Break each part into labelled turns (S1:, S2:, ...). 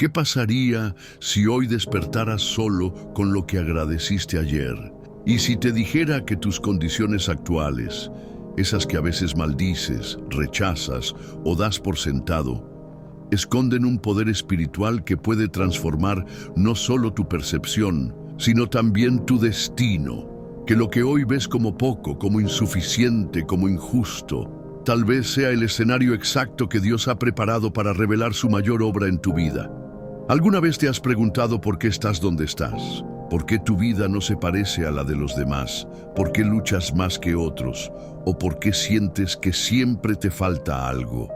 S1: ¿Qué pasaría si hoy despertaras solo con lo que agradeciste ayer? Y si te dijera que tus condiciones actuales, esas que a veces maldices, rechazas o das por sentado, esconden un poder espiritual que puede transformar no solo tu percepción, sino también tu destino, que lo que hoy ves como poco, como insuficiente, como injusto, tal vez sea el escenario exacto que Dios ha preparado para revelar su mayor obra en tu vida. ¿Alguna vez te has preguntado por qué estás donde estás? ¿Por qué tu vida no se parece a la de los demás? ¿Por qué luchas más que otros? ¿O por qué sientes que siempre te falta algo?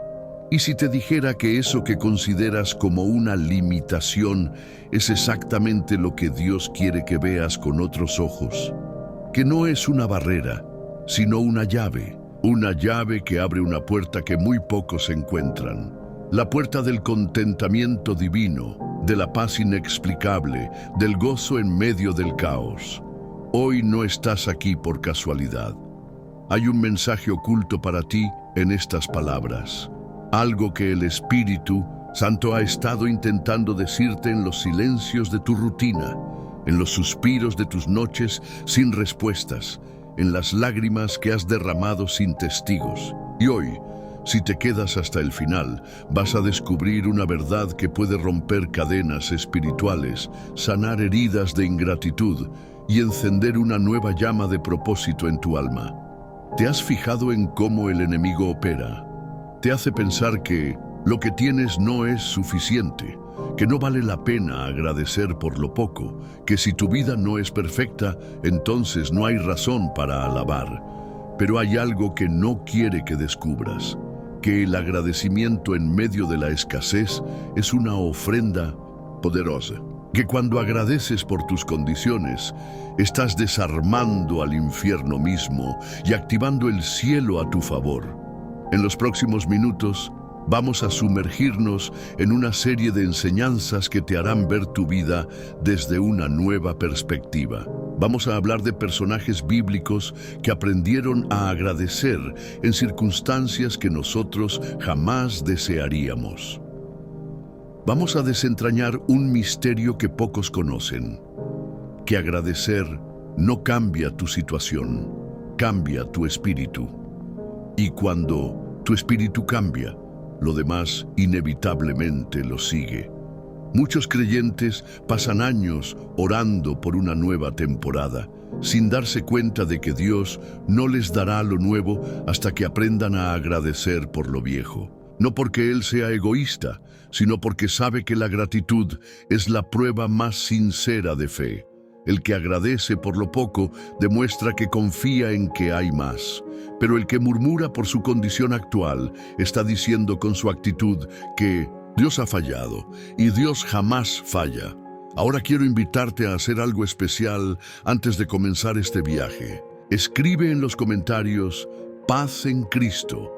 S1: Y si te dijera que eso que consideras como una limitación es exactamente lo que Dios quiere que veas con otros ojos, que no es una barrera, sino una llave que abre una puerta que muy pocos encuentran, la puerta del contentamiento divino, de la paz inexplicable, del gozo en medio del caos. Hoy no estás aquí por casualidad. Hay un mensaje oculto para ti en estas palabras. Algo que el Espíritu Santo ha estado intentando decirte en los silencios de tu rutina, en los suspiros de tus noches sin respuestas, en las lágrimas que has derramado sin testigos. Y hoy, si te quedas hasta el final, vas a descubrir una verdad que puede romper cadenas espirituales, sanar heridas de ingratitud y encender una nueva llama de propósito en tu alma. ¿Te has fijado en cómo el enemigo opera? Te hace pensar que lo que tienes no es suficiente, que no vale la pena agradecer por lo poco, que si tu vida no es perfecta, entonces no hay razón para alabar. Pero hay algo que no quiere que descubras, que el agradecimiento en medio de la escasez es una ofrenda poderosa, que cuando agradeces por tus condiciones, estás desarmando al infierno mismo y activando el cielo a tu favor. En los próximos minutos, vamos a sumergirnos en una serie de enseñanzas que te harán ver tu vida desde una nueva perspectiva. Vamos a hablar de personajes bíblicos que aprendieron a agradecer en circunstancias que nosotros jamás desearíamos. Vamos a desentrañar un misterio que pocos conocen, que agradecer no cambia tu situación, cambia tu espíritu. Y cuando tu espíritu cambia, lo demás inevitablemente lo sigue. Muchos creyentes pasan años orando por una nueva temporada, sin darse cuenta de que Dios no les dará lo nuevo hasta que aprendan a agradecer por lo viejo. No porque Él sea egoísta, sino porque sabe que la gratitud es la prueba más sincera de fe. El que agradece por lo poco demuestra que confía en que hay más. Pero el que murmura por su condición actual está diciendo con su actitud que Dios ha fallado y Dios jamás falla. Ahora quiero invitarte a hacer algo especial antes de comenzar este viaje. Escribe en los comentarios "Paz en Cristo".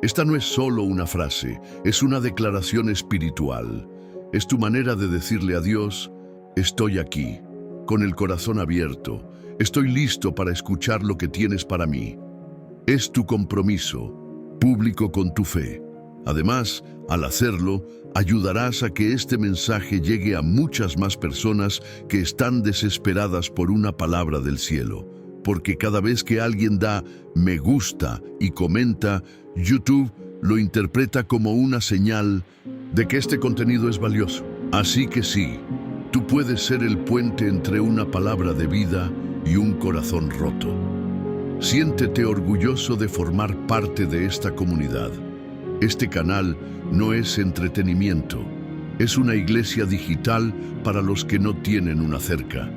S1: Esta no es solo una frase, es una declaración espiritual. Es tu manera de decirle a Dios: estoy aquí, con el corazón abierto, estoy listo para escuchar lo que tienes para mí. Es tu compromiso público con tu fe. Además, al hacerlo, ayudarás a que este mensaje llegue a muchas más personas que están desesperadas por una palabra del cielo. Porque cada vez que alguien da me gusta y comenta, YouTube lo interpreta como una señal de que este contenido es valioso. Así que sí, tú puedes ser el puente entre una palabra de vida y un corazón roto. Siéntete orgulloso de formar parte de esta comunidad. Este canal no es entretenimiento, es una iglesia digital para los que no tienen una cerca.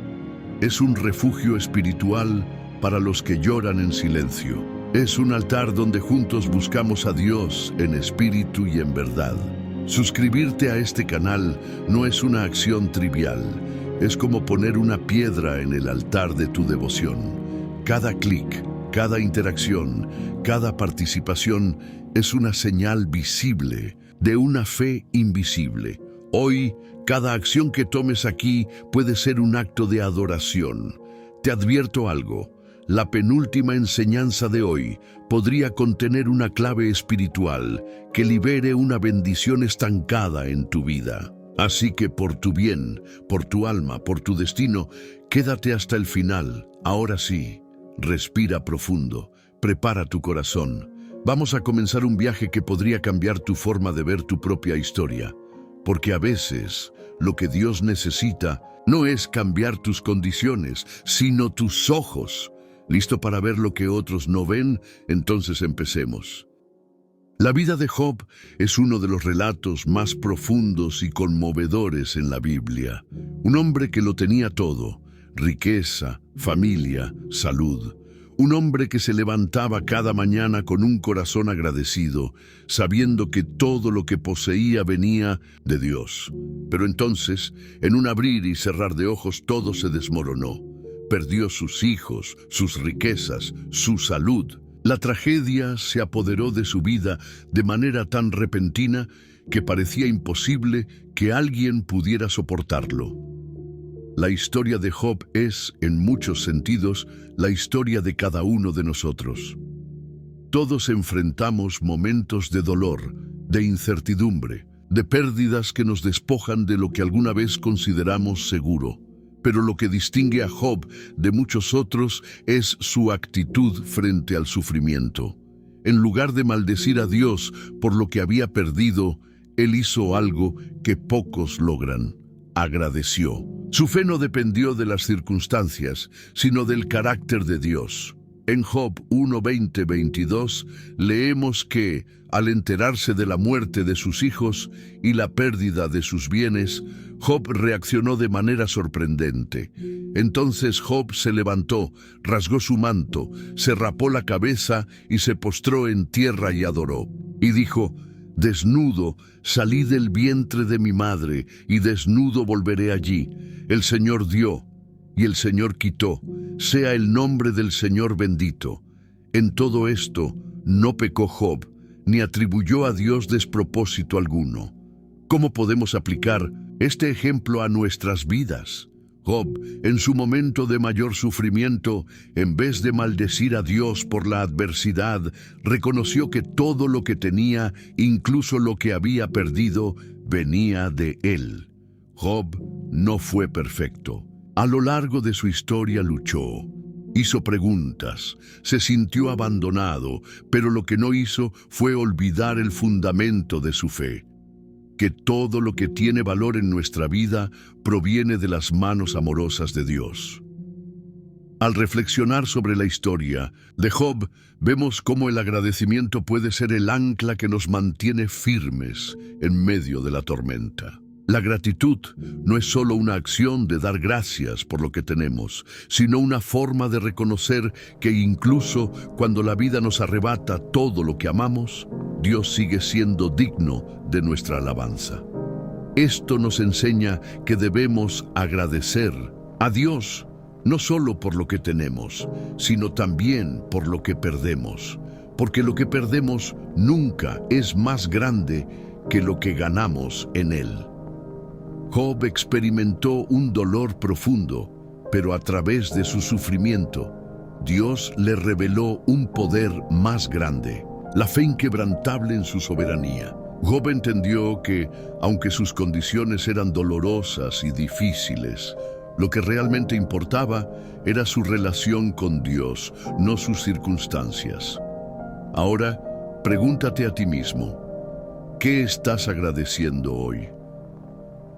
S1: Es un refugio espiritual para los que lloran en silencio. Es un altar donde juntos buscamos a Dios en espíritu y en verdad. Suscribirte a este canal no es una acción trivial, es como poner una piedra en el altar de tu devoción. Cada clic, cada interacción, cada participación es una señal visible de una fe invisible. Hoy, cada acción que tomes aquí puede ser un acto de adoración. Te advierto algo. La penúltima enseñanza de hoy podría contener una clave espiritual que libere una bendición estancada en tu vida. Así que por tu bien, por tu alma, por tu destino, quédate hasta el final. Ahora sí, respira profundo, prepara tu corazón. Vamos a comenzar un viaje que podría cambiar tu forma de ver tu propia historia. Porque a veces, lo que Dios necesita no es cambiar tus condiciones, sino tus ojos. ¿Listo para ver lo que otros no ven? Entonces empecemos. La vida de Job es uno de los relatos más profundos y conmovedores en la Biblia. Un hombre que lo tenía todo: riqueza, familia, salud. Un hombre que se levantaba cada mañana con un corazón agradecido, sabiendo que todo lo que poseía venía de Dios. Pero entonces, en un abrir y cerrar de ojos, todo se desmoronó. Perdió sus hijos, sus riquezas, su salud. La tragedia se apoderó de su vida de manera tan repentina que parecía imposible que alguien pudiera soportarlo. La historia de Job es, en muchos sentidos, la historia de cada uno de nosotros. Todos enfrentamos momentos de dolor, de incertidumbre, de pérdidas que nos despojan de lo que alguna vez consideramos seguro. Pero lo que distingue a Job de muchos otros es su actitud frente al sufrimiento. En lugar de maldecir a Dios por lo que había perdido, él hizo algo que pocos logran: agradeció. Su fe no dependió de las circunstancias, sino del carácter de Dios. En Job 1:20-22 leemos que, al enterarse de la muerte de sus hijos y la pérdida de sus bienes, Job reaccionó de manera sorprendente. Entonces Job se levantó, rasgó su manto, se rapó la cabeza y se postró en tierra y adoró. Y dijo: «Desnudo salí del vientre de mi madre, y desnudo volveré allí. El Señor dio, y el Señor quitó. Sea el nombre del Señor bendito». En todo esto no pecó Job, ni atribuyó a Dios despropósito alguno. ¿Cómo podemos aplicar este ejemplo a nuestras vidas? Job, en su momento de mayor sufrimiento, en vez de maldecir a Dios por la adversidad, reconoció que todo lo que tenía, incluso lo que había perdido, venía de él. Job no fue perfecto. A lo largo de su historia luchó, hizo preguntas, se sintió abandonado, pero lo que no hizo fue olvidar el fundamento de su fe: que todo lo que tiene valor en nuestra vida proviene de las manos amorosas de Dios. Al reflexionar sobre la historia de Job, vemos cómo el agradecimiento puede ser el ancla que nos mantiene firmes en medio de la tormenta. La gratitud no es solo una acción de dar gracias por lo que tenemos, sino una forma de reconocer que incluso cuando la vida nos arrebata todo lo que amamos, Dios sigue siendo digno de nuestra alabanza. Esto nos enseña que debemos agradecer a Dios, no solo por lo que tenemos, sino también por lo que perdemos, porque lo que perdemos nunca es más grande que lo que ganamos en Él. Job experimentó un dolor profundo, pero a través de su sufrimiento, Dios le reveló un poder más grande: la fe inquebrantable en su soberanía. Job entendió que, aunque sus condiciones eran dolorosas y difíciles, lo que realmente importaba era su relación con Dios, no sus circunstancias. Ahora, pregúntate a ti mismo: ¿qué estás agradeciendo hoy?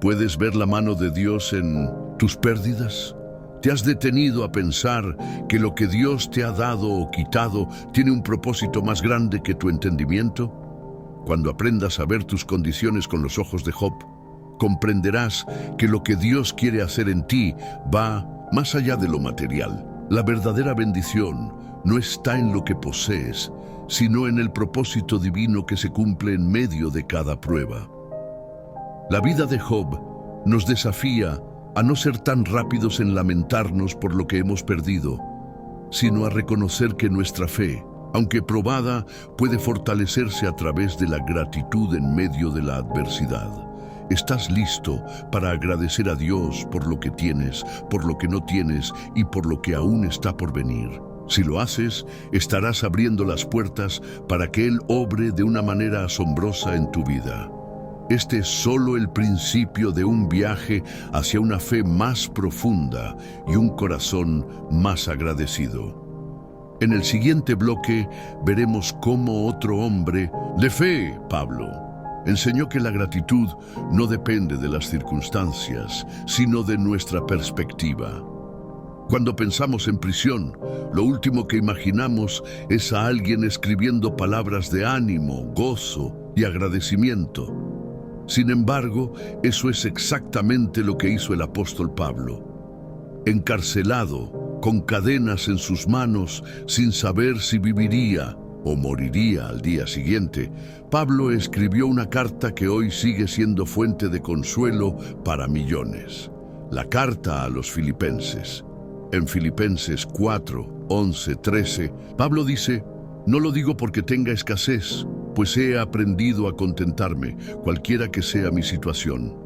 S1: ¿Puedes ver la mano de Dios en tus pérdidas? ¿Te has detenido a pensar que lo que Dios te ha dado o quitado tiene un propósito más grande que tu entendimiento? Cuando aprendas a ver tus condiciones con los ojos de Job, comprenderás que lo que Dios quiere hacer en ti va más allá de lo material. La verdadera bendición no está en lo que posees, sino en el propósito divino que se cumple en medio de cada prueba. La vida de Job nos desafía a no ser tan rápidos en lamentarnos por lo que hemos perdido, sino a reconocer que nuestra fe, aunque probada, puede fortalecerse a través de la gratitud en medio de la adversidad. ¿Estás listo para agradecer a Dios por lo que tienes, por lo que no tienes y por lo que aún está por venir? Si lo haces, estarás abriendo las puertas para que Él obre de una manera asombrosa en tu vida. Este es solo el principio de un viaje hacia una fe más profunda y un corazón más agradecido. En el siguiente bloque veremos cómo otro hombre de fe, Pablo, enseñó que la gratitud no depende de las circunstancias, sino de nuestra perspectiva. Cuando pensamos en prisión, lo último que imaginamos es a alguien escribiendo palabras de ánimo, gozo y agradecimiento. Sin embargo, eso es exactamente lo que hizo el apóstol Pablo. Encarcelado, con cadenas en sus manos, sin saber si viviría o moriría al día siguiente, Pablo escribió una carta que hoy sigue siendo fuente de consuelo para millones. La carta a los Filipenses. En Filipenses 4, 11, 13, Pablo dice: «No lo digo porque tenga escasez, pues he aprendido a contentarme, cualquiera que sea mi situación.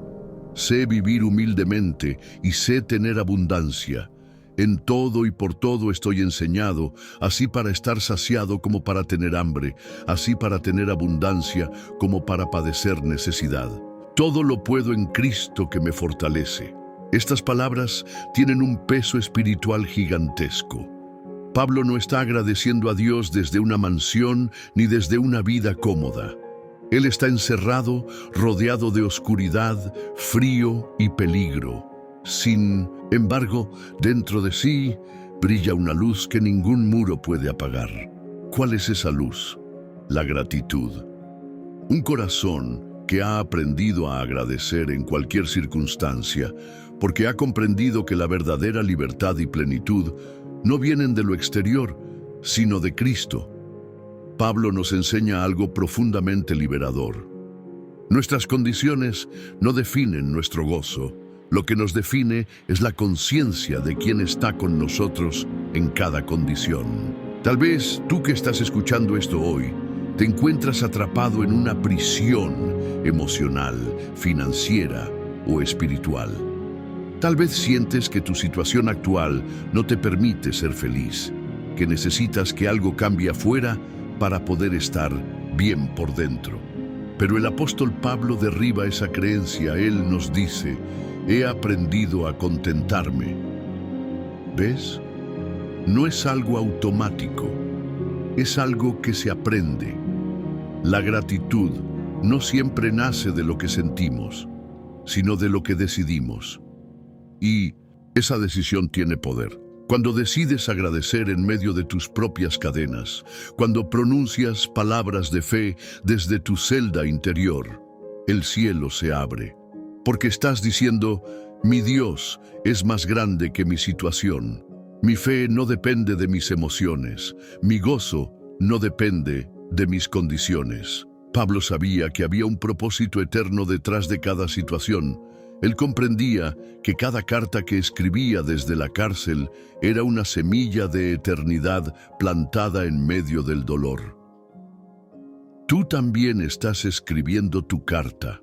S1: Sé vivir humildemente y sé tener abundancia. En todo y por todo estoy enseñado, así para estar saciado como para tener hambre, así para tener abundancia como para padecer necesidad. Todo lo puedo en Cristo que me fortalece». Estas palabras tienen un peso espiritual gigantesco. Pablo no está agradeciendo a Dios desde una mansión ni desde una vida cómoda. Él está encerrado, rodeado de oscuridad, frío y peligro. Sin embargo, dentro de sí brilla una luz que ningún muro puede apagar. ¿Cuál es esa luz? La gratitud. Un corazón que ha aprendido a agradecer en cualquier circunstancia, porque ha comprendido que la verdadera libertad y plenitud no vienen de lo exterior, sino de Cristo. Pablo nos enseña algo profundamente liberador. Nuestras condiciones no definen nuestro gozo. Lo que nos define es la conciencia de quién está con nosotros en cada condición. Tal vez tú que estás escuchando esto hoy, te encuentras atrapado en una prisión emocional, financiera o espiritual. Tal vez sientes que tu situación actual no te permite ser feliz, que necesitas que algo cambie afuera para poder estar bien por dentro. Pero el apóstol Pablo derriba esa creencia. Él nos dice: «He aprendido a contentarme». ¿Ves? No es algo automático, es algo que se aprende. La gratitud no siempre nace de lo que sentimos, sino de lo que decidimos. Y esa decisión tiene poder. Cuando decides agradecer en medio de tus propias cadenas, cuando pronuncias palabras de fe desde tu celda interior, el cielo se abre. Porque estás diciendo: «Mi Dios es más grande que mi situación. Mi fe no depende de mis emociones. Mi gozo no depende de mis condiciones». Pablo sabía que había un propósito eterno detrás de cada situación. Él comprendía que cada carta que escribía desde la cárcel era una semilla de eternidad plantada en medio del dolor. Tú también estás escribiendo tu carta,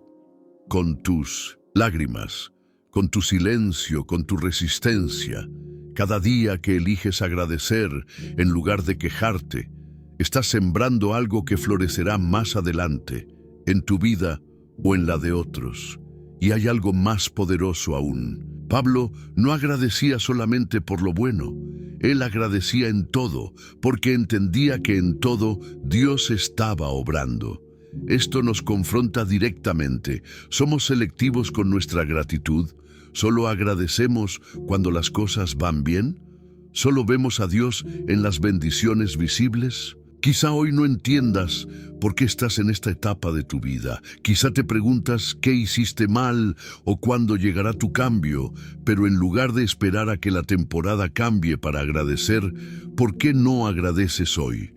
S1: con tus lágrimas, con tu silencio, con tu resistencia. Cada día que eliges agradecer en lugar de quejarte, estás sembrando algo que florecerá más adelante, en tu vida o en la de otros. Y hay algo más poderoso aún. Pablo no agradecía solamente por lo bueno. Él agradecía en todo, porque entendía que en todo Dios estaba obrando. Esto nos confronta directamente. ¿Somos selectivos con nuestra gratitud? ¿Solo agradecemos cuando las cosas van bien? ¿Solo vemos a Dios en las bendiciones visibles? Quizá hoy no entiendas por qué estás en esta etapa de tu vida. Quizá te preguntas qué hiciste mal o cuándo llegará tu cambio, pero en lugar de esperar a que la temporada cambie para agradecer, ¿por qué no agradeces hoy?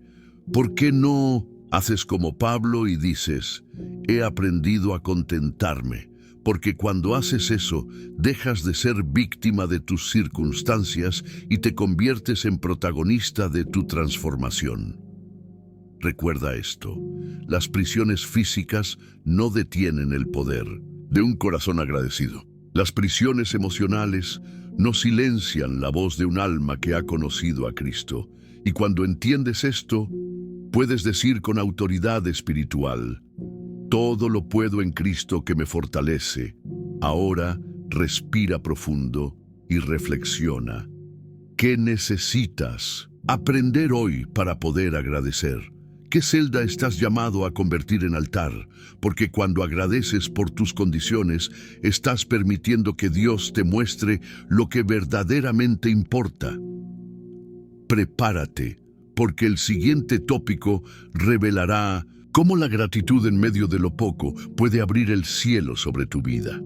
S1: ¿Por qué no haces como Pablo y dices: «He aprendido a contentarme»? Porque cuando haces eso, dejas de ser víctima de tus circunstancias y te conviertes en protagonista de tu transformación. Recuerda esto: las prisiones físicas no detienen el poder de un corazón agradecido. Las prisiones emocionales no silencian la voz de un alma que ha conocido a Cristo. Y cuando entiendes esto, puedes decir con autoridad espiritual: Todo lo puedo en Cristo que me fortalece. Ahora respira profundo y reflexiona. ¿Qué necesitas aprender hoy para poder agradecer? ¿Qué celda estás llamado a convertir en altar? Porque cuando agradeces por tus condiciones, estás permitiendo que Dios te muestre lo que verdaderamente importa. Prepárate, porque el siguiente tópico revelará cómo la gratitud en medio de lo poco puede abrir el cielo sobre tu vida.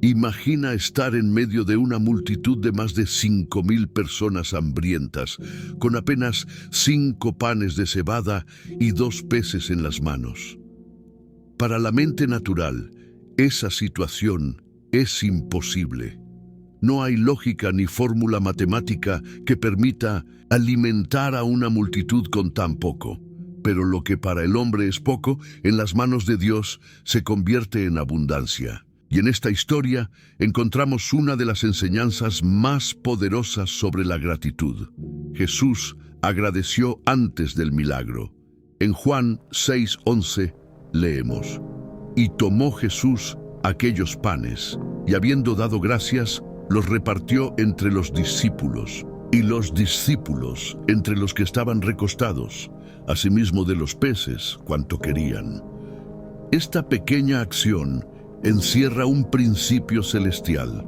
S1: Imagina estar en medio de una multitud de más de 5,000 personas hambrientas, con apenas 5 panes de cebada y 2 peces en las manos. Para la mente natural, esa situación es imposible. No hay lógica ni fórmula matemática que permita alimentar a una multitud con tan poco. Pero lo que para el hombre es poco, en las manos de Dios se convierte en abundancia. Y en esta historia encontramos una de las enseñanzas más poderosas sobre la gratitud. Jesús agradeció antes del milagro. En Juan 6:11 leemos: Y tomó Jesús aquellos panes, y habiendo dado gracias, los repartió entre los discípulos, y los discípulos entre los que estaban recostados, asimismo de los peces, cuanto querían. Esta pequeña acción encierra un principio celestial.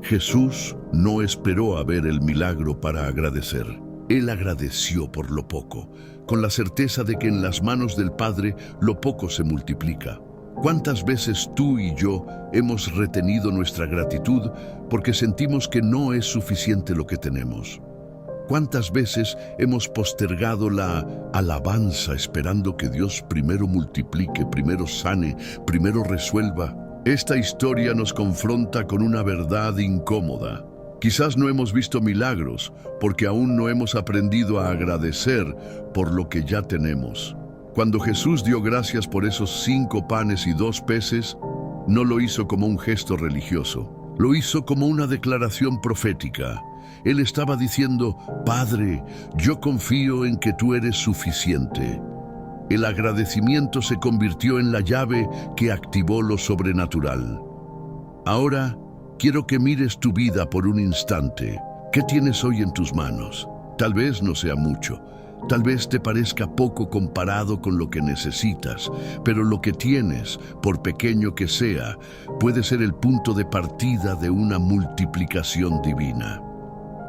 S1: Jesús no esperó a ver el milagro para agradecer. Él agradeció por lo poco, con la certeza de que en las manos del Padre lo poco se multiplica. ¿Cuántas veces tú y yo hemos retenido nuestra gratitud porque sentimos que no es suficiente lo que tenemos? ¿Cuántas veces hemos postergado la alabanza esperando que Dios primero multiplique, primero sane, primero resuelva? Esta historia nos confronta con una verdad incómoda. Quizás no hemos visto milagros porque aún no hemos aprendido a agradecer por lo que ya tenemos. Cuando Jesús dio gracias por esos 5 panes y 2 peces, no lo hizo como un gesto religioso, lo hizo como una declaración profética. Él estaba diciendo: Padre, yo confío en que tú eres suficiente. El agradecimiento se convirtió en la llave que activó lo sobrenatural. Ahora, quiero que mires tu vida por un instante. ¿Qué tienes hoy en tus manos? Tal vez no sea mucho. Tal vez te parezca poco comparado con lo que necesitas, pero lo que tienes, por pequeño que sea, puede ser el punto de partida de una multiplicación divina.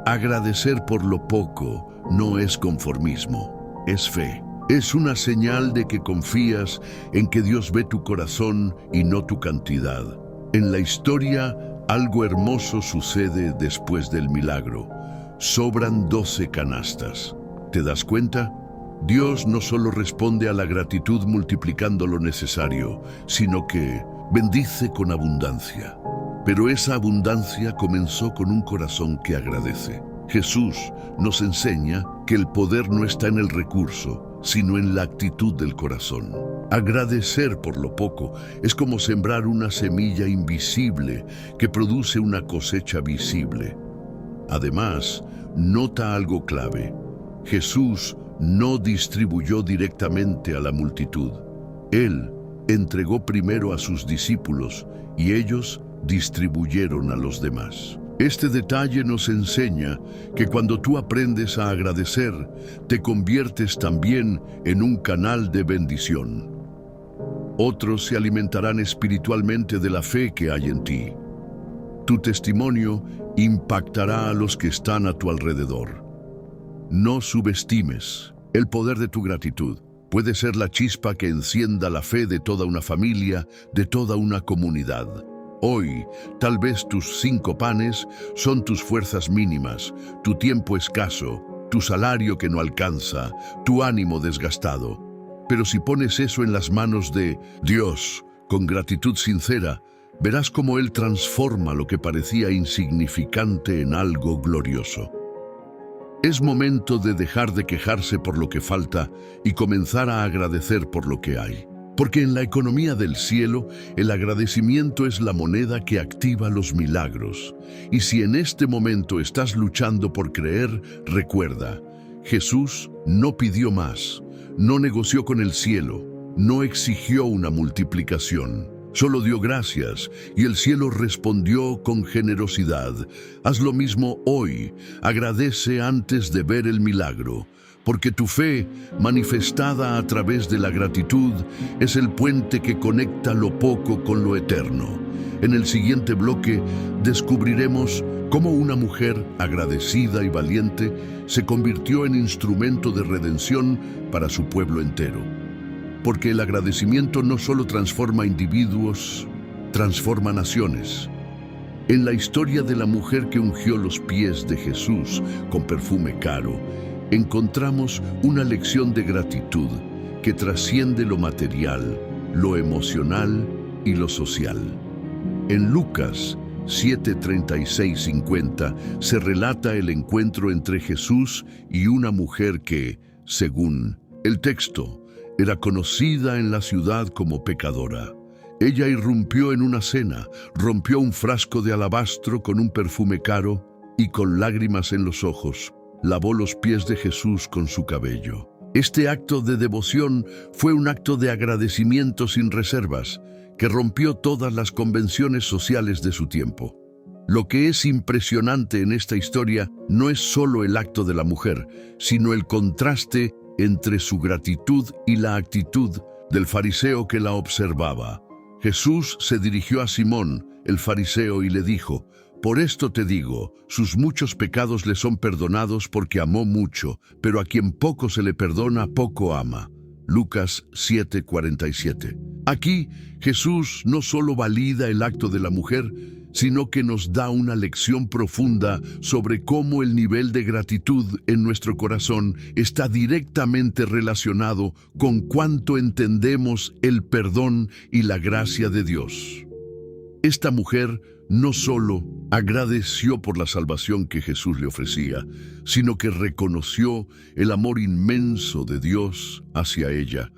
S1: Agradecer por lo poco no es conformismo, es fe. Es una señal de que confías en que Dios ve tu corazón y no tu cantidad. En la historia, algo hermoso sucede después del milagro. Sobran 12 canastas. ¿Te das cuenta? Dios no solo responde a la gratitud multiplicando lo necesario, sino que bendice con abundancia. Pero esa abundancia comenzó con un corazón que agradece. Jesús nos enseña que el poder no está en el recurso, sino en la actitud del corazón. Agradecer por lo poco es como sembrar una semilla invisible que produce una cosecha visible. Además, nota algo clave. Jesús no distribuyó directamente a la multitud. Él entregó primero a sus discípulos y ellos distribuyeron a los demás. Este detalle nos enseña que cuando tú aprendes a agradecer, te conviertes también en un canal de bendición. Otros se alimentarán espiritualmente de la fe que hay en ti. Tu testimonio impactará a los que están a tu alrededor. No subestimes el poder de tu gratitud. Puede ser la chispa que encienda la fe de toda una familia, de toda una comunidad. Hoy, tal vez tus 5 panes son tus fuerzas mínimas, tu tiempo escaso, tu salario que no alcanza, tu ánimo desgastado. Pero si pones eso en las manos de Dios, con gratitud sincera, verás cómo Él transforma lo que parecía insignificante en algo glorioso. Es momento de dejar de quejarse por lo que falta y comenzar a agradecer por lo que hay. Porque en la economía del cielo, el agradecimiento es la moneda que activa los milagros. Y si en este momento estás luchando por creer, recuerda, Jesús no pidió más, no negoció con el cielo, no exigió una multiplicación. Solo dio gracias y el cielo respondió con generosidad. Haz lo mismo hoy. Agradece antes de ver el milagro, porque tu fe, manifestada a través de la gratitud, es el puente que conecta lo poco con lo eterno. En el siguiente bloque descubriremos cómo una mujer agradecida y valiente se convirtió en instrumento de redención para su pueblo entero. Porque el agradecimiento no solo transforma individuos, transforma naciones. En la historia de la mujer que ungió los pies de Jesús con perfume caro, encontramos una lección de gratitud que trasciende lo material, lo emocional y lo social. En Lucas 7:36-50 se relata el encuentro entre Jesús y una mujer que, según el texto, era conocida en la ciudad como pecadora. Ella irrumpió en una cena, rompió un frasco de alabastro con un perfume caro y con lágrimas en los ojos, lavó los pies de Jesús con su cabello. Este acto de devoción fue un acto de agradecimiento sin reservas, que rompió todas las convenciones sociales de su tiempo. Lo que es impresionante en esta historia no es solo el acto de la mujer, sino el contraste entre su gratitud y la actitud del fariseo que la observaba. Jesús se dirigió a Simón, el fariseo, y le dijo: «Por esto te digo, sus muchos pecados le son perdonados porque amó mucho, pero a quien poco se le perdona, poco ama». Lucas 7:47. Aquí, Jesús no solo valida el acto de la mujer, sino que nos da una lección profunda sobre cómo el nivel de gratitud en nuestro corazón está directamente relacionado con cuánto entendemos el perdón y la gracia de Dios. Esta mujer no solo agradeció por la salvación que Jesús le ofrecía, sino que reconoció el amor inmenso de Dios hacia ella,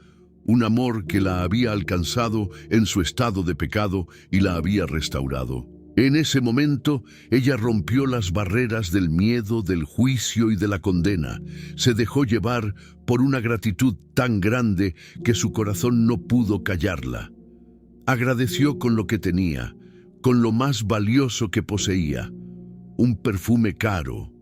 S1: un amor que la había alcanzado en su estado de pecado y la había restaurado. En ese momento, ella rompió las barreras del miedo, del juicio y de la condena. Se dejó llevar por una gratitud tan grande que su corazón no pudo callarla. Agradeció con lo que tenía, con lo más valioso que poseía, un perfume caro,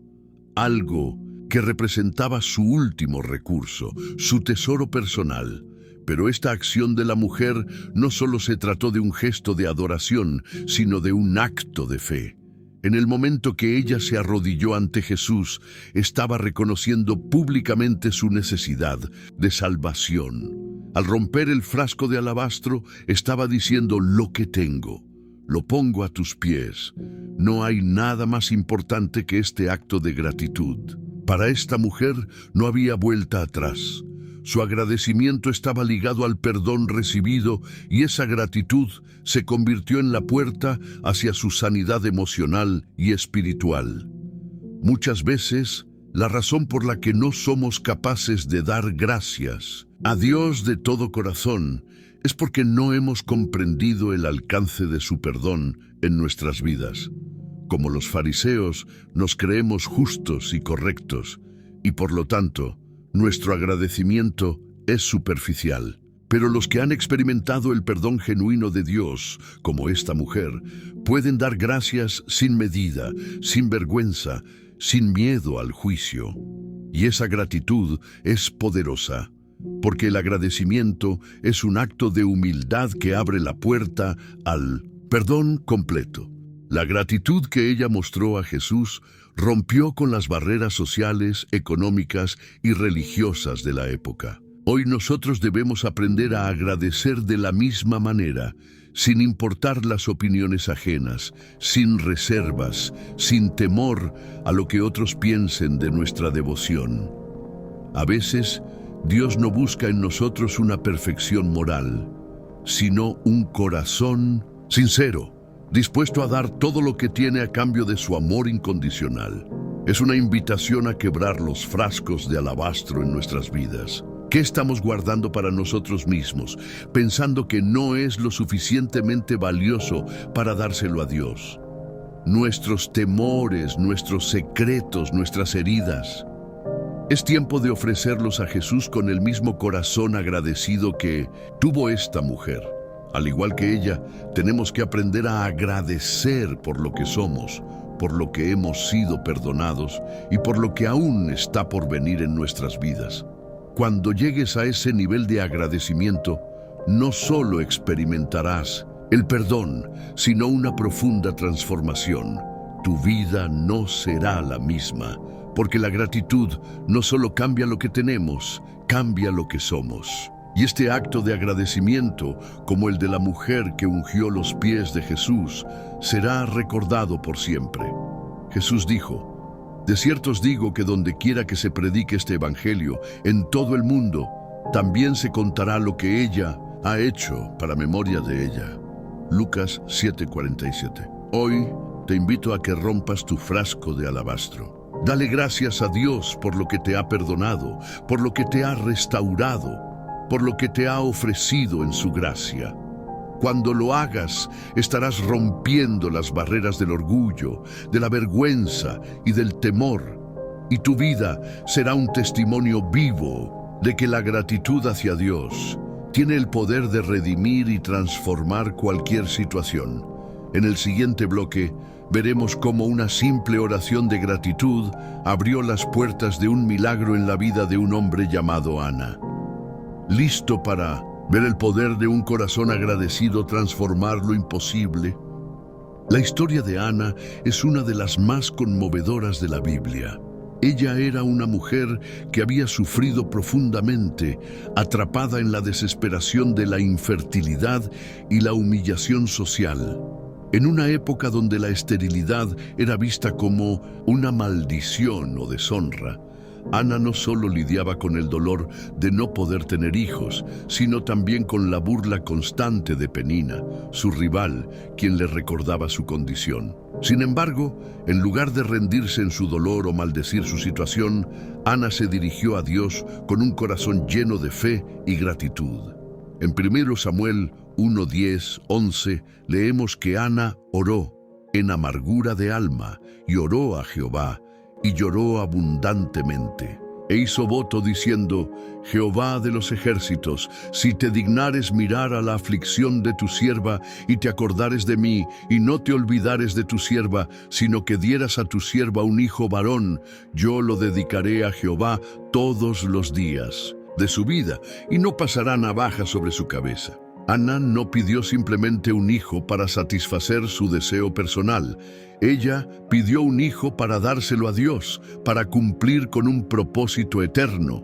S1: algo que representaba su último recurso, su tesoro personal. Pero esta acción de la mujer no solo se trató de un gesto de adoración, sino de un acto de fe. En el momento que ella se arrodilló ante Jesús, estaba reconociendo públicamente su necesidad de salvación. Al romper el frasco de alabastro, estaba diciendo: «Lo que tengo, lo pongo a tus pies». No hay nada más importante que este acto de gratitud. Para esta mujer no había vuelta atrás. Su agradecimiento estaba ligado al perdón recibido y esa gratitud se convirtió en la puerta hacia su sanidad emocional y espiritual. Muchas veces, la razón por la que no somos capaces de dar gracias a Dios de todo corazón es porque no hemos comprendido el alcance de su perdón en nuestras vidas. Como los fariseos, nos creemos justos y correctos y, por lo tanto, nuestro agradecimiento es superficial. Pero los que han experimentado el perdón genuino de Dios, como esta mujer, pueden dar gracias sin medida, sin vergüenza, sin miedo al juicio. Y esa gratitud es poderosa, porque el agradecimiento es un acto de humildad que abre la puerta al perdón completo. La gratitud que ella mostró a Jesús rompió con las barreras sociales, económicas y religiosas de la época. Hoy nosotros debemos aprender a agradecer de la misma manera, sin importar las opiniones ajenas, sin reservas, sin temor a lo que otros piensen de nuestra devoción. A veces, Dios no busca en nosotros una perfección moral, sino un corazón sincero, dispuesto a dar todo lo que tiene a cambio de su amor incondicional. Es una invitación a quebrar los frascos de alabastro en nuestras vidas. ¿Qué estamos guardando para nosotros mismos, pensando que no es lo suficientemente valioso para dárselo a Dios? Nuestros temores, nuestros secretos, nuestras heridas. Es tiempo de ofrecerlos a Jesús con el mismo corazón agradecido que tuvo esta mujer. Al igual que ella, tenemos que aprender a agradecer por lo que somos, por lo que hemos sido perdonados y por lo que aún está por venir en nuestras vidas. Cuando llegues a ese nivel de agradecimiento, no solo experimentarás el perdón, sino una profunda transformación. Tu vida no será la misma, porque la gratitud no solo cambia lo que tenemos, cambia lo que somos. Y este acto de agradecimiento, como el de la mujer que ungió los pies de Jesús, será recordado por siempre. Jesús dijo: de cierto os digo que donde quiera que se predique este evangelio, en todo el mundo, también se contará lo que ella ha hecho para memoria de ella. Lucas 7:47. Hoy te invito a que rompas tu frasco de alabastro. Dale gracias a Dios por lo que te ha perdonado, por lo que te ha restaurado, por lo que te ha ofrecido en su gracia. Cuando lo hagas, estarás rompiendo las barreras del orgullo, de la vergüenza y del temor. Y tu vida será un testimonio vivo de que la gratitud hacia Dios tiene el poder de redimir y transformar cualquier situación. En el siguiente bloque, veremos cómo una simple oración de gratitud abrió las puertas de un milagro en la vida de un hombre llamado Ana. ¿Listo para ver el poder de un corazón agradecido transformar lo imposible? La historia de Ana es una de las más conmovedoras de la Biblia. Ella era una mujer que había sufrido profundamente, atrapada en la desesperación de la infertilidad y la humillación social. En una época donde la esterilidad era vista como una maldición o deshonra, Ana no solo lidiaba con el dolor de no poder tener hijos, sino también con la burla constante de Penina, su rival, quien le recordaba su condición. Sin embargo, en lugar de rendirse en su dolor o maldecir su situación, Ana se dirigió a Dios con un corazón lleno de fe y gratitud. En 1 Samuel 1, 10, 11, leemos que Ana oró en amargura de alma y oró a Jehová y lloró abundantemente. E hizo voto diciendo: Jehová de los ejércitos, si te dignares mirar a la aflicción de tu sierva y te acordares de mí y no te olvidares de tu sierva, sino que dieras a tu sierva un hijo varón, yo lo dedicaré a Jehová todos los días de su vida y no pasará navaja sobre su cabeza. Ana no pidió simplemente un hijo para satisfacer su deseo personal. Ella pidió un hijo para dárselo a Dios, para cumplir con un propósito eterno.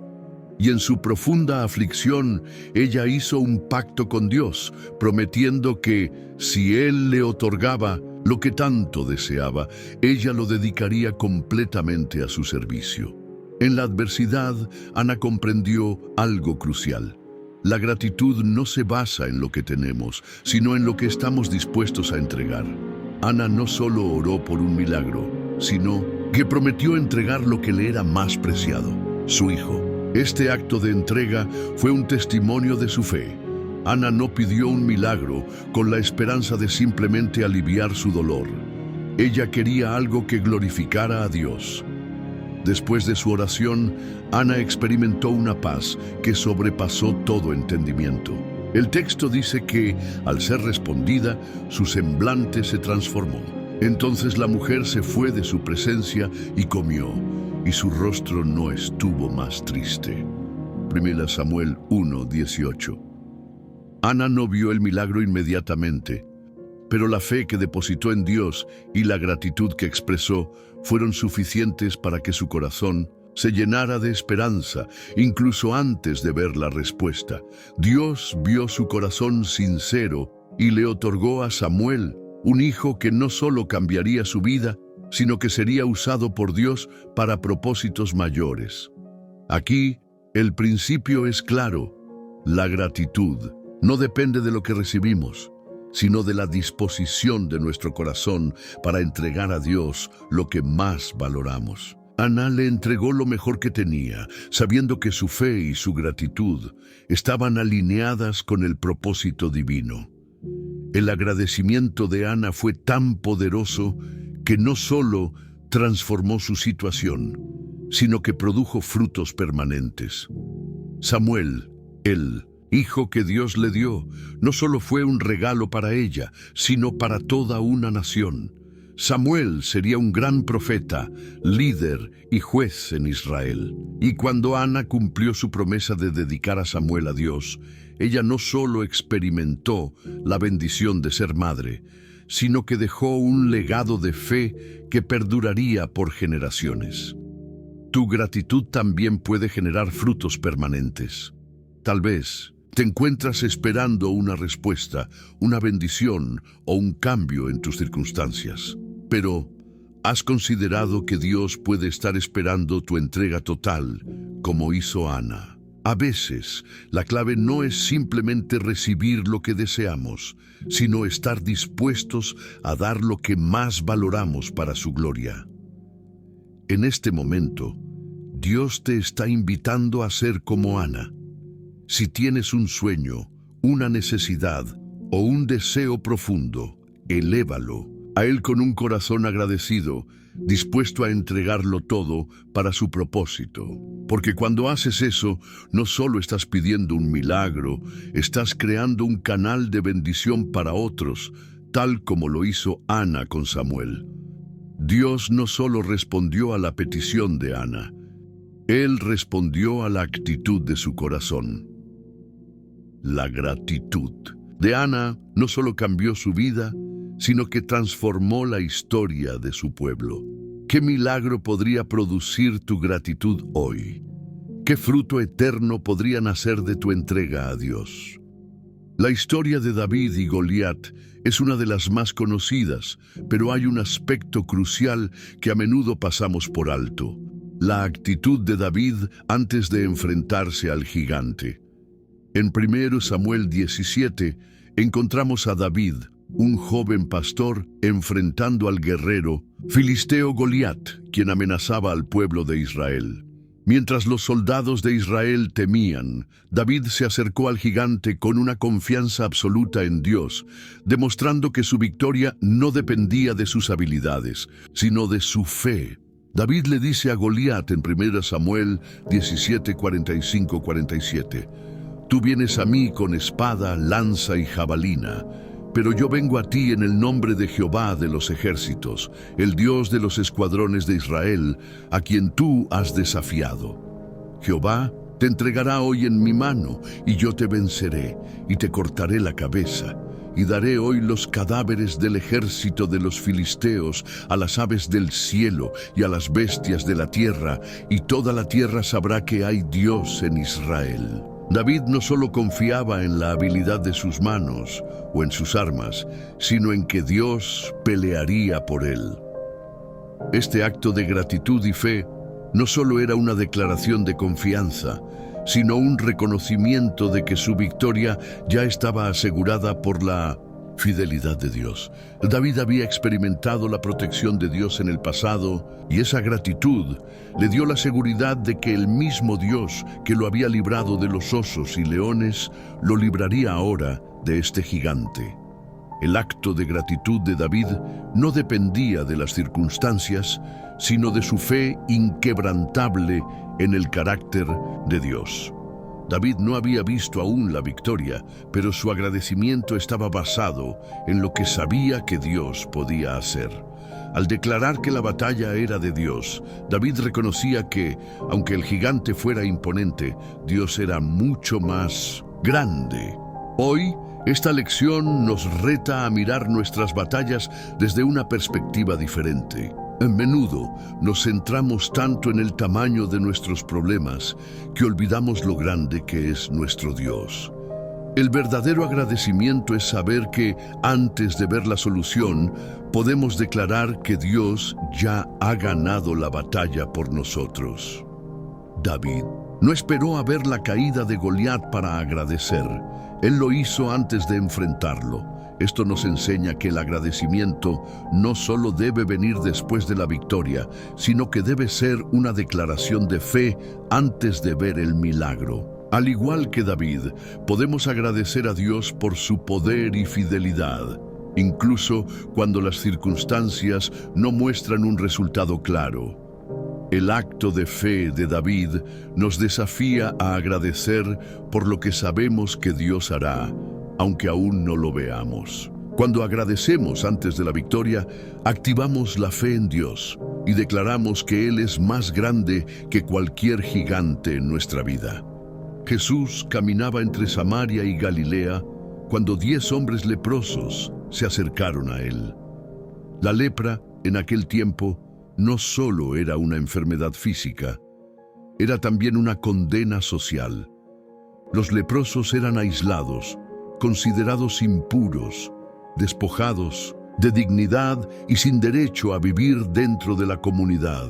S1: Y en su profunda aflicción, ella hizo un pacto con Dios, prometiendo que, si Él le otorgaba lo que tanto deseaba, ella lo dedicaría completamente a su servicio. En la adversidad, Ana comprendió algo crucial. La gratitud no se basa en lo que tenemos, sino en lo que estamos dispuestos a entregar. Ana no solo oró por un milagro, sino que prometió entregar lo que le era más preciado, su hijo. Este acto de entrega fue un testimonio de su fe. Ana no pidió un milagro con la esperanza de simplemente aliviar su dolor. Ella quería algo que glorificara a Dios. Después de su oración, Ana experimentó una paz que sobrepasó todo entendimiento. El texto dice que, al ser respondida, su semblante se transformó. Entonces la mujer se fue de su presencia y comió, y su rostro no estuvo más triste. 1 Samuel 1, 18. Ana no vio el milagro inmediatamente, pero la fe que depositó en Dios y la gratitud que expresó fueron suficientes para que su corazón se llenara de esperanza, incluso antes de ver la respuesta. Dios vio su corazón sincero y le otorgó a Samuel un hijo que no solo cambiaría su vida, sino que sería usado por Dios para propósitos mayores. Aquí, el principio es claro: la gratitud no depende de lo que recibimos, sino de la disposición de nuestro corazón para entregar a Dios lo que más valoramos. Ana le entregó lo mejor que tenía, sabiendo que su fe y su gratitud estaban alineadas con el propósito divino. El agradecimiento de Ana fue tan poderoso que no solo transformó su situación, sino que produjo frutos permanentes. Samuel, el hijo que Dios le dio, no solo fue un regalo para ella, sino para toda una nación. Samuel sería un gran profeta, líder y juez en Israel. Y cuando Ana cumplió su promesa de dedicar a Samuel a Dios, ella no solo experimentó la bendición de ser madre, sino que dejó un legado de fe que perduraría por generaciones. Tu gratitud también puede generar frutos permanentes. Tal vez te encuentras esperando una respuesta, una bendición o un cambio en tus circunstancias. Pero, ¿has considerado que Dios puede estar esperando tu entrega total, como hizo Ana? A veces, la clave no es simplemente recibir lo que deseamos, sino estar dispuestos a dar lo que más valoramos para su gloria. En este momento, Dios te está invitando a ser como Ana. Si tienes un sueño, una necesidad o un deseo profundo, elévalo a Él con un corazón agradecido, dispuesto a entregarlo todo para su propósito. Porque cuando haces eso, no solo estás pidiendo un milagro, estás creando un canal de bendición para otros, tal como lo hizo Ana con Samuel. Dios no solo respondió a la petición de Ana, Él respondió a la actitud de su corazón. La gratitud de Ana no solo cambió su vida, sino que transformó la historia de su pueblo. ¿Qué milagro podría producir tu gratitud hoy? ¿Qué fruto eterno podría nacer de tu entrega a Dios? La historia de David y Goliat es una de las más conocidas, pero hay un aspecto crucial que a menudo pasamos por alto: la actitud de David antes de enfrentarse al gigante. En 1 Samuel 17 encontramos a David, un joven pastor, enfrentando al guerrero filisteo Goliat, quien amenazaba al pueblo de Israel. Mientras los soldados de Israel temían, David se acercó al gigante con una confianza absoluta en Dios, demostrando que su victoria no dependía de sus habilidades, sino de su fe. David le dice a Goliat en 1 Samuel 17, 45-47, «Tú vienes a mí con espada, lanza y jabalina, pero yo vengo a ti en el nombre de Jehová de los ejércitos, el Dios de los escuadrones de Israel, a quien tú has desafiado. Jehová te entregará hoy en mi mano, y yo te venceré, y te cortaré la cabeza, y daré hoy los cadáveres del ejército de los filisteos a las aves del cielo y a las bestias de la tierra, y toda la tierra sabrá que hay Dios en Israel». David no solo confiaba en la habilidad de sus manos o en sus armas, sino en que Dios pelearía por él. Este acto de gratitud y fe no solo era una declaración de confianza, sino un reconocimiento de que su victoria ya estaba asegurada por la fidelidad de Dios. David había experimentado la protección de Dios en el pasado, y esa gratitud le dio la seguridad de que el mismo Dios que lo había librado de los osos y leones, lo libraría ahora de este gigante. El acto de gratitud de David no dependía de las circunstancias, sino de su fe inquebrantable en el carácter de Dios. David no había visto aún la victoria, pero su agradecimiento estaba basado en lo que sabía que Dios podía hacer. Al declarar que la batalla era de Dios, David reconocía que, aunque el gigante fuera imponente, Dios era mucho más grande. Hoy, esta lección nos reta a mirar nuestras batallas desde una perspectiva diferente. A menudo nos centramos tanto en el tamaño de nuestros problemas que olvidamos lo grande que es nuestro Dios. El verdadero agradecimiento es saber que, antes de ver la solución, podemos declarar que Dios ya ha ganado la batalla por nosotros. David no esperó a ver la caída de Goliat para agradecer. Él lo hizo antes de enfrentarlo. Esto nos enseña que el agradecimiento no solo debe venir después de la victoria, sino que debe ser una declaración de fe antes de ver el milagro. Al igual que David, podemos agradecer a Dios por su poder y fidelidad, incluso cuando las circunstancias no muestran un resultado claro. El acto de fe de David nos desafía a agradecer por lo que sabemos que Dios hará, aunque aún no lo veamos. Cuando agradecemos antes de la victoria, activamos la fe en Dios y declaramos que Él es más grande que cualquier gigante en nuestra vida. Jesús caminaba entre Samaria y Galilea cuando 10 hombres leprosos se acercaron a Él. La lepra, en aquel tiempo, no solo era una enfermedad física, era también una condena social. Los leprosos eran aislados, considerados impuros, despojados de dignidad y sin derecho a vivir dentro de la comunidad.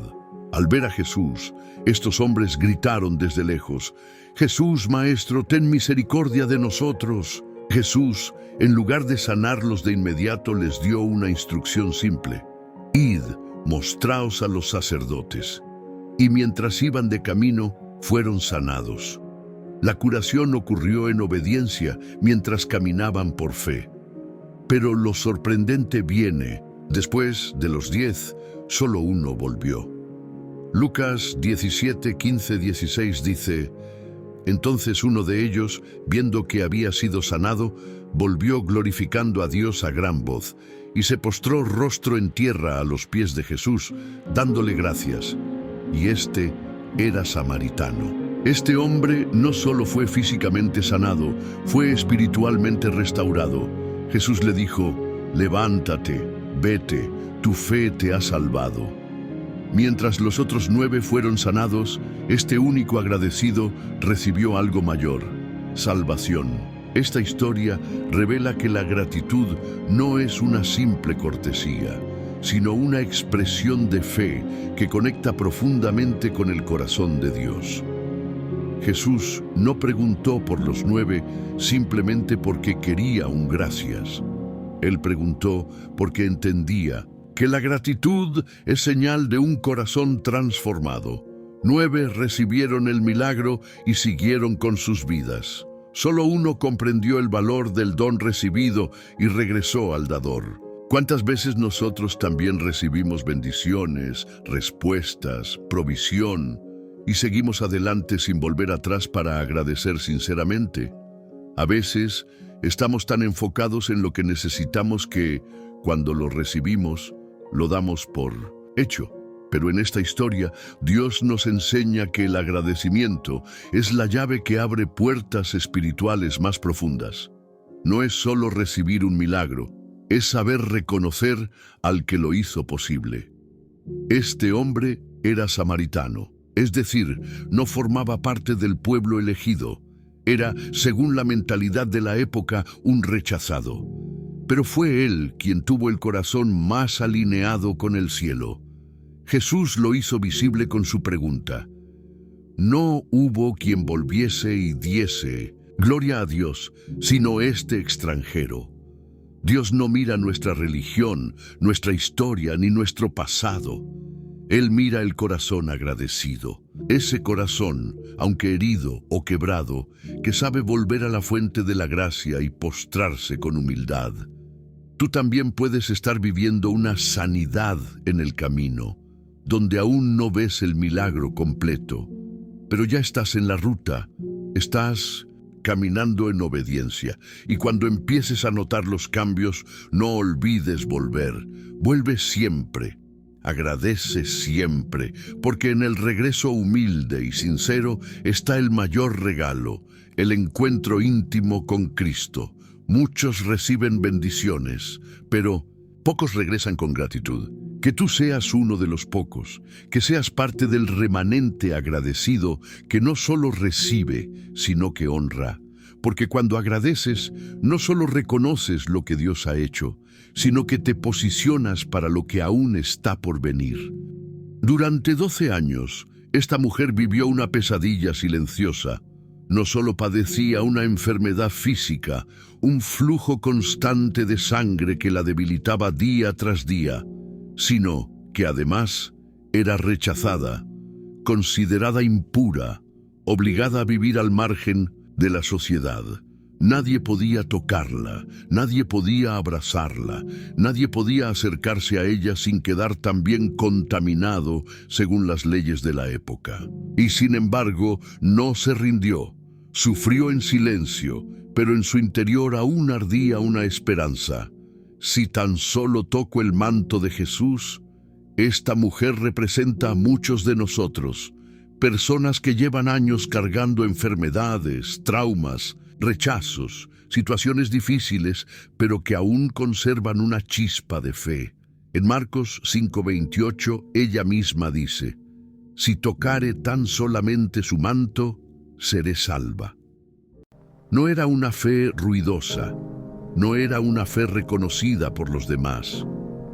S1: Al ver a Jesús, estos hombres gritaron desde lejos: «Jesús, Maestro, ten misericordia de nosotros». Jesús, en lugar de sanarlos de inmediato, les dio una instrucción simple: «Id, mostraos a los sacerdotes». Y mientras iban de camino, fueron sanados. La curación ocurrió en obediencia mientras caminaban por fe. Pero lo sorprendente viene: después de los 10, solo uno volvió. Lucas 17, 15, 16 dice: «Entonces uno de ellos, viendo que había sido sanado, volvió glorificando a Dios a gran voz, y se postró rostro en tierra a los pies de Jesús, dándole gracias. Y este era samaritano». Este hombre no solo fue físicamente sanado, fue espiritualmente restaurado. Jesús le dijo: «Levántate, vete, tu fe te ha salvado». Mientras los otros 9 fueron sanados, este único agradecido recibió algo mayor: salvación. Esta historia revela que la gratitud no es una simple cortesía, sino una expresión de fe que conecta profundamente con el corazón de Dios. Jesús no preguntó por los 9 simplemente porque quería un gracias. Él preguntó porque entendía que la gratitud es señal de un corazón transformado. 9 recibieron el milagro y siguieron con sus vidas. Solo uno comprendió el valor del don recibido y regresó al dador. ¿Cuántas veces nosotros también recibimos bendiciones, respuestas, provisión, y seguimos adelante sin volver atrás para agradecer sinceramente? A veces estamos tan enfocados en lo que necesitamos que, cuando lo recibimos, lo damos por hecho. Pero en esta historia, Dios nos enseña que el agradecimiento es la llave que abre puertas espirituales más profundas. No es solo recibir un milagro, es saber reconocer al que lo hizo posible. Este hombre era samaritano, es decir, no formaba parte del pueblo elegido. Era, según la mentalidad de la época, un rechazado. Pero fue él quien tuvo el corazón más alineado con el cielo. Jesús lo hizo visible con su pregunta. No hubo quien volviese y diese gloria a Dios, sino este extranjero. Dios no mira nuestra religión, nuestra historia, ni nuestro pasado. Él mira el corazón agradecido. Ese corazón, aunque herido o quebrado, que sabe volver a la fuente de la gracia y postrarse con humildad. Tú también puedes estar viviendo una sanidad en el camino, donde aún no ves el milagro completo, pero ya estás en la ruta, estás caminando en obediencia, y cuando empieces a notar los cambios, no olvides volver. Vuelve siempre, agradece siempre, porque en el regreso humilde y sincero está el mayor regalo, el encuentro íntimo con Cristo. Muchos reciben bendiciones, pero pocos regresan con gratitud. Que tú seas uno de los pocos, que seas parte del remanente agradecido que no solo recibe, sino que honra. Porque cuando agradeces, no solo reconoces lo que Dios ha hecho, sino que te posicionas para lo que aún está por venir. Durante 12 años, esta mujer vivió una pesadilla silenciosa. No solo padecía una enfermedad física, un flujo constante de sangre que la debilitaba día tras día, sino que además era rechazada, considerada impura, obligada a vivir al margen de la sociedad. Nadie podía tocarla, nadie podía abrazarla, nadie podía acercarse a ella sin quedar también contaminado según las leyes de la época. Y sin embargo, no se rindió. Sufrió en silencio, pero en su interior aún ardía una esperanza. Si tan solo toco el manto de Jesús, esta mujer representa a muchos de nosotros, personas que llevan años cargando enfermedades, traumas, rechazos, situaciones difíciles, pero que aún conservan una chispa de fe. En Marcos 5:28, ella misma dice: si tocare tan solamente su manto, seré salva. No era una fe ruidosa, no era una fe reconocida por los demás,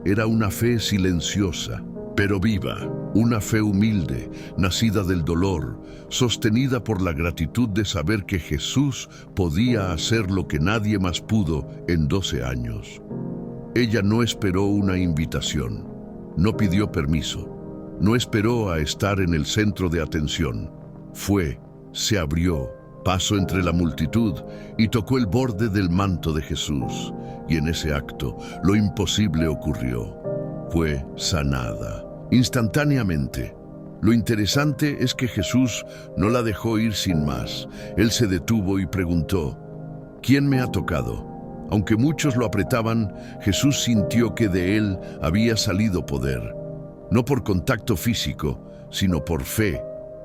S1: era una fe silenciosa, pero viva, una fe humilde, nacida del dolor, sostenida por la gratitud de saber que Jesús podía hacer lo que nadie más pudo en 12 años. Ella no esperó una invitación, no pidió permiso, no esperó a estar en el centro de atención. Fue, se abrió, pasó entre la multitud y tocó el borde del manto de Jesús. Y en ese acto, lo imposible ocurrió. Fue sanada, instantáneamente. Lo interesante es que Jesús no la dejó ir sin más. Él se detuvo y preguntó: ¿quién me ha tocado? Aunque muchos lo apretaban, Jesús sintió que de él había salido poder. No por contacto físico, sino por fe.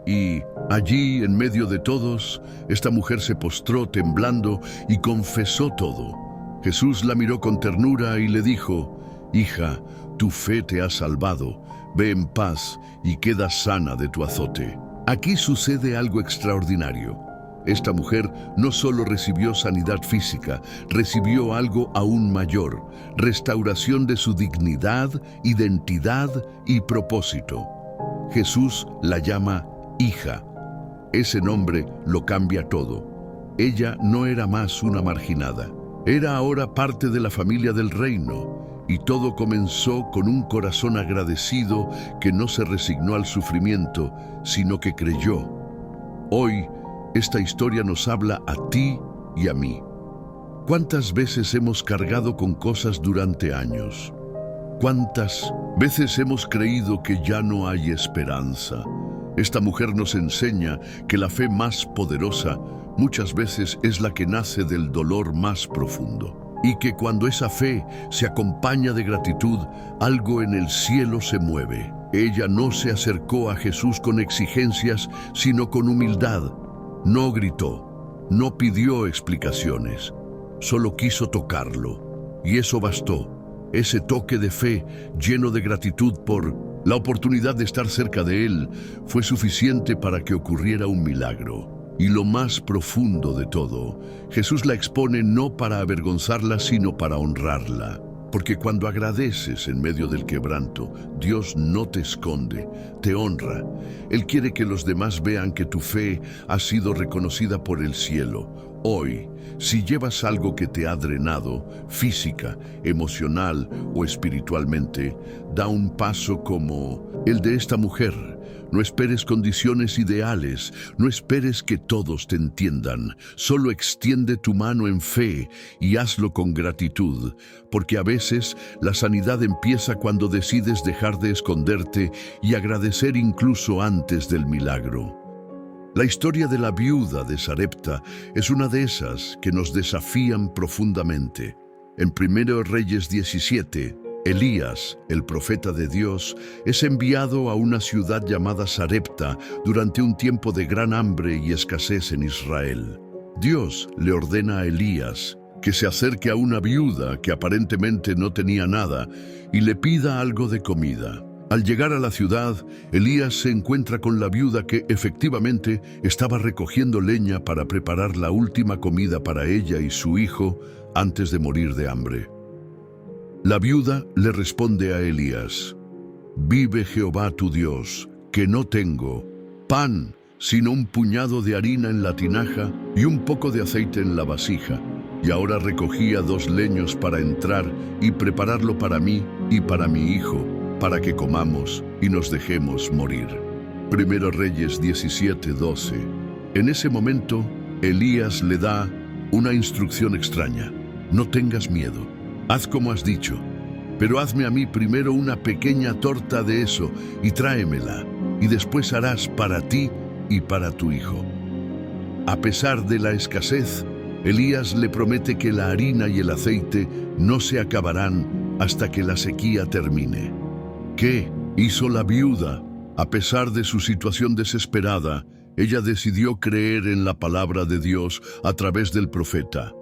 S1: Y allí, en medio de todos, esta mujer se postró temblando y confesó todo. Jesús la miró con ternura y le dijo: hija, tu fe te ha salvado, ve en paz y queda sana de tu azote. Aquí sucede algo extraordinario. Esta mujer no solo recibió sanidad física, recibió algo aún mayor: restauración de su dignidad, identidad y propósito. Jesús la llama hija. Ese nombre lo cambia todo. Ella no era más una marginada. Era ahora parte de la familia del reino. Y todo comenzó con un corazón agradecido que no se resignó al sufrimiento, sino que creyó. Hoy, esta historia nos habla a ti y a mí. ¿Cuántas veces hemos cargado con cosas durante años? ¿Cuántas veces hemos creído que ya no hay esperanza? Esta mujer nos enseña que la fe más poderosa muchas veces es la que nace del dolor más profundo. Y que cuando esa fe se acompaña de gratitud, algo en el cielo se mueve. Ella no se acercó a Jesús con exigencias, sino con humildad. No gritó, no pidió explicaciones, solo quiso tocarlo. Y eso bastó. Ese toque de fe, lleno de gratitud por la oportunidad de estar cerca de él, fue suficiente para que ocurriera un milagro. Y lo más profundo de todo, Jesús la expone no para avergonzarla, sino para honrarla. Porque cuando agradeces en medio del quebranto, Dios no te esconde, te honra. Él quiere que los demás vean que tu fe ha sido reconocida por el cielo. Hoy, si llevas algo que te ha drenado, física, emocional o espiritualmente, da un paso como el de esta mujer. No esperes condiciones ideales, no esperes que todos te entiendan. Solo extiende tu mano en fe y hazlo con gratitud, porque a veces la sanidad empieza cuando decides dejar de esconderte y agradecer incluso antes del milagro. La historia de la viuda de Sarepta es una de esas que nos desafían profundamente. En 1 Reyes 17, Elías, el profeta de Dios, es enviado a una ciudad llamada Sarepta durante un tiempo de gran hambre y escasez en Israel. Dios le ordena a Elías que se acerque a una viuda que aparentemente no tenía nada y le pida algo de comida. Al llegar a la ciudad, Elías se encuentra con la viuda que efectivamente estaba recogiendo leña para preparar la última comida para ella y su hijo antes de morir de hambre. La viuda le responde a Elías: «Vive Jehová tu Dios, que no tengo pan, sino un puñado de harina en la tinaja y un poco de aceite en la vasija. Y ahora recogía 2 leños para entrar y prepararlo para mí y para mi hijo, para que comamos y nos dejemos morir». 1 Reyes 17:12. En ese momento, Elías le da una instrucción extraña. No tengas miedo. Haz como has dicho. Pero hazme a mí primero una pequeña torta de eso y tráemela, y después harás para ti y para tu hijo. A pesar de la escasez, Elías le promete que la harina y el aceite no se acabarán hasta que la sequía termine. ¿Qué hizo la viuda? A pesar de su situación desesperada, ella decidió creer en la palabra de Dios a través del profeta.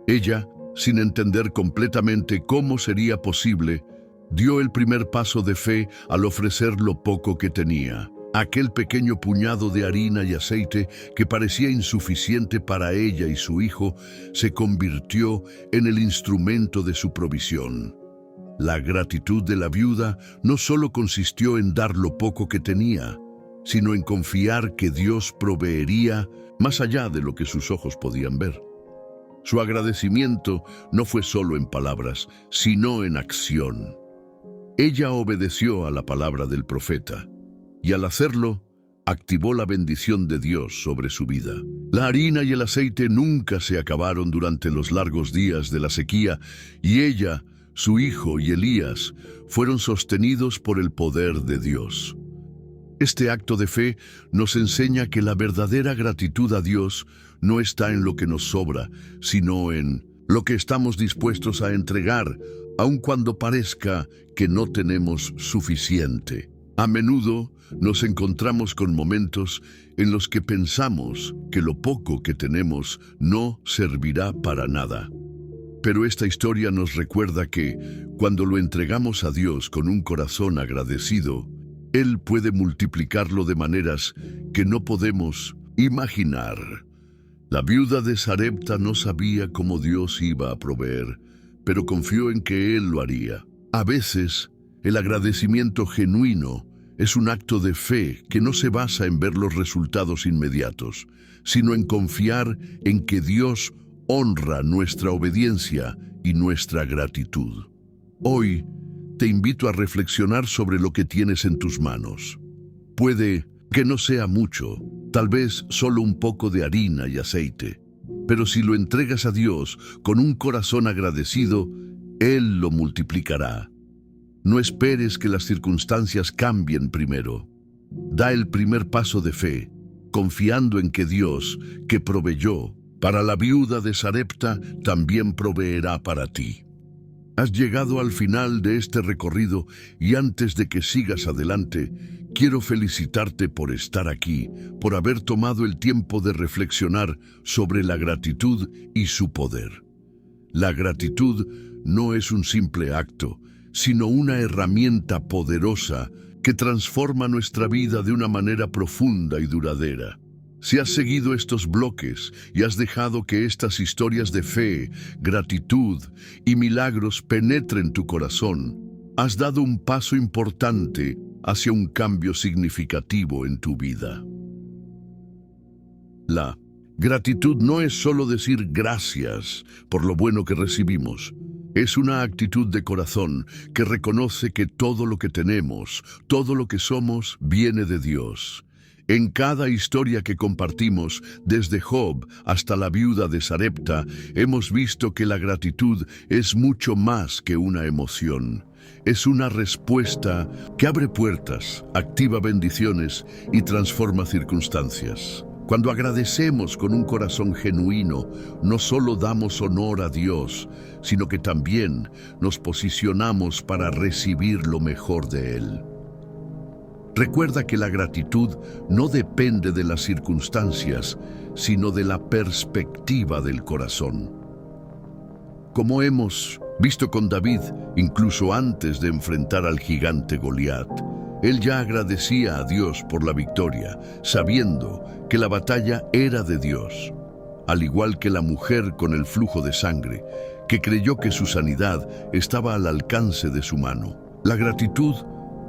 S1: Ella, sin entender completamente cómo sería posible, dio el primer paso de fe al ofrecer lo poco que tenía. Aquel pequeño puñado de harina y aceite que parecía insuficiente para ella y su hijo se convirtió en el instrumento de su provisión. La gratitud de la viuda no solo consistió en dar lo poco que tenía, sino en confiar que Dios proveería más allá de lo que sus ojos podían ver. Su agradecimiento no fue solo en palabras, sino en acción. Ella obedeció a la palabra del profeta, y al hacerlo, activó la bendición de Dios sobre su vida. La harina y el aceite nunca se acabaron durante los largos días de la sequía, y ella, su hijo y Elías fueron sostenidos por el poder de Dios. Este acto de fe nos enseña que la verdadera gratitud a Dios no está en lo que nos sobra, sino en lo que estamos dispuestos a entregar, aun cuando parezca que no tenemos suficiente. A menudo nos encontramos con momentos en los que pensamos que lo poco que tenemos no servirá para nada. Pero esta historia nos recuerda que, cuando lo entregamos a Dios con un corazón agradecido, Él puede multiplicarlo de maneras que no podemos imaginar. La viuda de Sarepta no sabía cómo Dios iba a proveer, pero confió en que Él lo haría. A veces, el agradecimiento genuino es un acto de fe que no se basa en ver los resultados inmediatos, sino en confiar en que Dios honra nuestra obediencia y nuestra gratitud. Hoy, te invito a reflexionar sobre lo que tienes en tus manos. Puede que no sea mucho, tal vez solo un poco de harina y aceite, pero si lo entregas a Dios con un corazón agradecido, Él lo multiplicará. No esperes que las circunstancias cambien primero. Da el primer paso de fe, confiando en que Dios, que proveyó para la viuda de Sarepta, también proveerá para ti. Has llegado al final de este recorrido y antes de que sigas adelante, quiero felicitarte por estar aquí, por haber tomado el tiempo de reflexionar sobre la gratitud y su poder. La gratitud no es un simple acto, sino una herramienta poderosa que transforma nuestra vida de una manera profunda y duradera. Si has seguido estos bloques y has dejado que estas historias de fe, gratitud y milagros penetren tu corazón, has dado un paso importante hacia un cambio significativo en tu vida. La gratitud no es solo decir gracias por lo bueno que recibimos. Es una actitud de corazón que reconoce que todo lo que tenemos, todo lo que somos, viene de Dios. En cada historia que compartimos, desde Job hasta la viuda de Sarepta, hemos visto que la gratitud es mucho más que una emoción. Es una respuesta que abre puertas, activa bendiciones y transforma circunstancias. Cuando agradecemos con un corazón genuino, no solo damos honor a Dios, sino que también nos posicionamos para recibir lo mejor de Él. Recuerda que la gratitud no depende de las circunstancias, sino de la perspectiva del corazón. Como hemos visto con David, incluso antes de enfrentar al gigante Goliat, él ya agradecía a Dios por la victoria, sabiendo que la batalla era de Dios. Al igual que la mujer con el flujo de sangre, que creyó que su sanidad estaba al alcance de su mano. La gratitud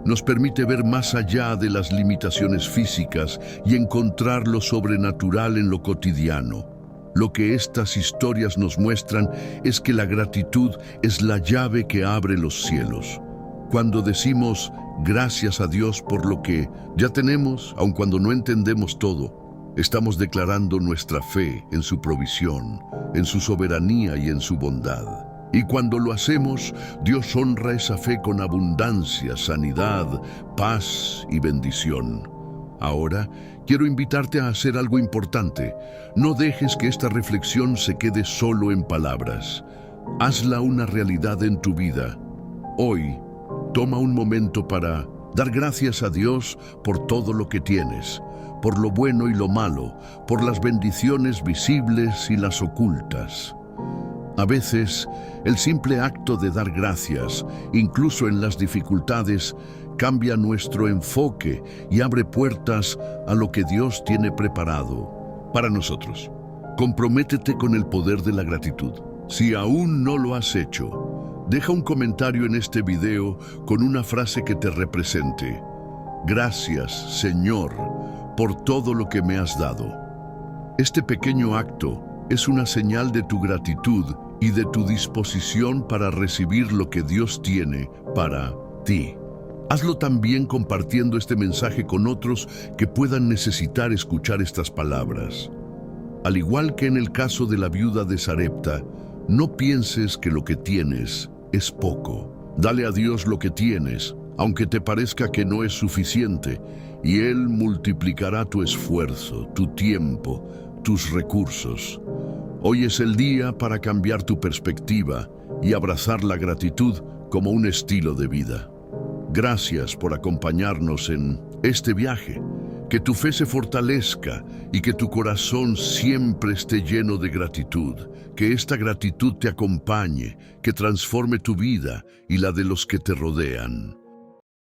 S1: nos permite ver más allá de las limitaciones físicas y encontrar lo sobrenatural en lo cotidiano. Lo que estas historias nos muestran es que la gratitud es la llave que abre los cielos. Cuando decimos gracias a Dios por lo que ya tenemos, aun cuando no entendemos todo, Estamos declarando nuestra fe en su provisión, en su soberanía y en su bondad. Y cuando lo hacemos, Dios honra esa fe con abundancia, sanidad, paz y bendición. Ahora, quiero invitarte a hacer algo importante. No dejes que esta reflexión se quede solo en palabras. Hazla una realidad en tu vida. Hoy, toma un momento para dar gracias a Dios por todo lo que tienes, por lo bueno y lo malo, por las bendiciones visibles y las ocultas. A veces, el simple acto de dar gracias, incluso en las dificultades, cambia nuestro enfoque y abre puertas a lo que Dios tiene preparado para nosotros. Comprométete con el poder de la gratitud. Si aún no lo has hecho, deja un comentario en este video con una frase que te represente. Gracias, Señor, por todo lo que me has dado. Este pequeño acto es una señal de tu gratitud y de tu disposición para recibir lo que Dios tiene para ti. Hazlo también compartiendo este mensaje con otros que puedan necesitar escuchar estas palabras. Al igual que en el caso de la viuda de Sarepta, no pienses que lo que tienes es poco. Dale a Dios lo que tienes, aunque te parezca que no es suficiente, y Él multiplicará tu esfuerzo, tu tiempo, tus recursos. Hoy es el día para cambiar tu perspectiva y abrazar la gratitud como un estilo de vida. Gracias por acompañarnos en este viaje. Que tu fe se fortalezca y que tu corazón siempre esté lleno de gratitud. Que esta gratitud te acompañe, que transforme tu vida y la de los que te rodean.